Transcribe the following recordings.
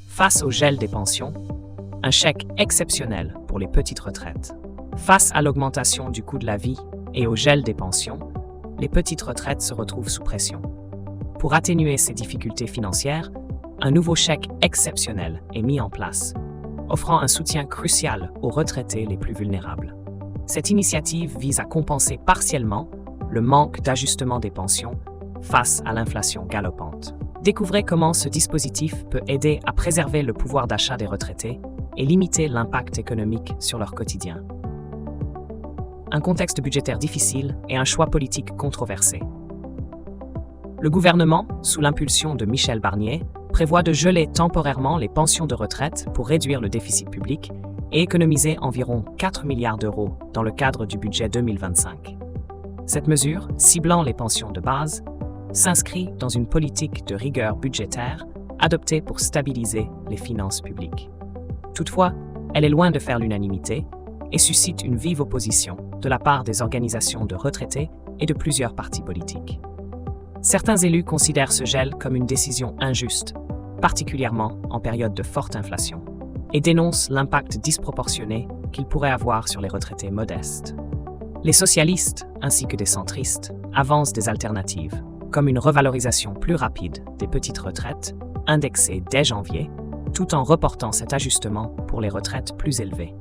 Face au gel des pensions, un chèque exceptionnel pour les petites retraites. Face à l'augmentation du coût de la vie et au gel des pensions, les petites retraites se retrouvent sous pression. Pour atténuer ces difficultés financières, un nouveau chèque exceptionnel est mis en place, offrant un soutien crucial aux retraités les plus vulnérables. Cette initiative vise à compenser partiellement le manque d'ajustement des pensions face à l'inflation galopante. Découvrez comment ce dispositif peut aider à préserver le pouvoir d'achat des retraités et limiter l'impact économique sur leur quotidien. Un contexte budgétaire difficile et un choix politique controversé. Le gouvernement, sous l'impulsion de Michel Barnier, prévoit de geler temporairement les pensions de retraite pour réduire le déficit public et économiser environ 4 milliards d'euros dans le cadre du budget 2025. Cette mesure, ciblant les pensions de base, s'inscrit dans une politique de rigueur budgétaire adoptée pour stabiliser les finances publiques. Toutefois, elle est loin de faire l'unanimité et suscite une vive opposition de la part des organisations de retraités et de plusieurs partis politiques. Certains élus considèrent ce gel comme une décision injuste, particulièrement en période de forte inflation, et dénoncent l'impact disproportionné qu'il pourrait avoir sur les retraités modestes. Les socialistes, ainsi que des centristes, avancent des alternatives, comme une revalorisation plus rapide des petites retraites, indexées dès janvier, tout en reportant cet ajustement pour les retraites plus élevées.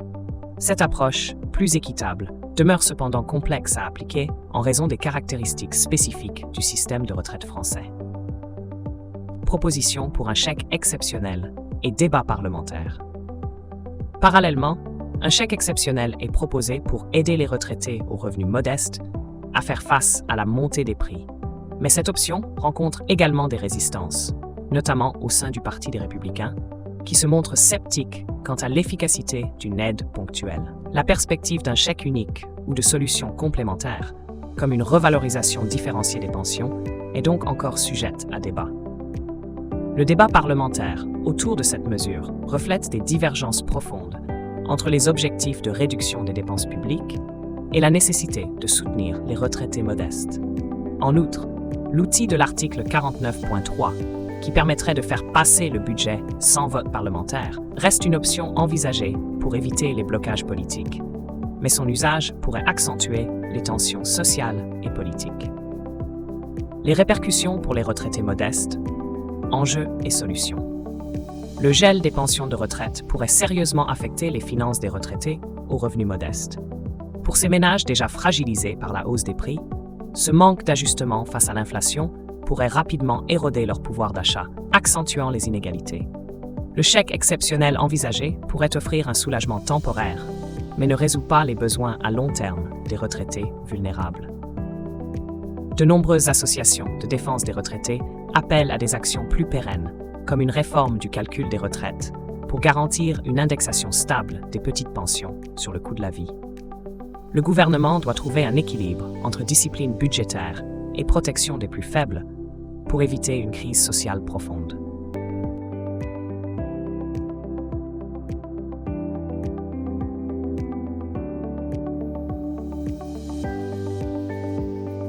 Cette approche, plus équitable, demeure cependant complexe à appliquer en raison des caractéristiques spécifiques du système de retraite français. Proposition pour un chèque exceptionnel et débat parlementaire. Parallèlement, un chèque exceptionnel est proposé pour aider les retraités aux revenus modestes à faire face à la montée des prix. Mais cette option rencontre également des résistances, notamment au sein du Parti des Républicains, qui se montrent sceptiques quant à l'efficacité d'une aide ponctuelle. La perspective d'un chèque unique ou de solutions complémentaires, comme une revalorisation différenciée des pensions, est donc encore sujette à débat. Le débat parlementaire autour de cette mesure reflète des divergences profondes entre les objectifs de réduction des dépenses publiques et la nécessité de soutenir les retraités modestes. En outre, l'outil de l'article 49.3, qui permettrait de faire passer le budget sans vote parlementaire, reste une option envisagée pour éviter les blocages politiques. Mais son usage pourrait accentuer les tensions sociales et politiques. Les répercussions pour les retraités modestes, enjeux et solutions. Le gel des pensions de retraite pourrait sérieusement affecter les finances des retraités aux revenus modestes. Pour ces ménages déjà fragilisés par la hausse des prix, ce manque d'ajustement face à l'inflation pourrait rapidement éroder leur pouvoir d'achat, accentuant les inégalités. Le chèque exceptionnel envisagé pourrait offrir un soulagement temporaire, mais ne résout pas les besoins à long terme des retraités vulnérables. De nombreuses associations de défense des retraités appellent à des actions plus pérennes, comme une réforme du calcul des retraites, pour garantir une indexation stable des petites pensions sur le coût de la vie. Le gouvernement doit trouver un équilibre entre discipline budgétaire et protection des plus faibles pour éviter une crise sociale profonde.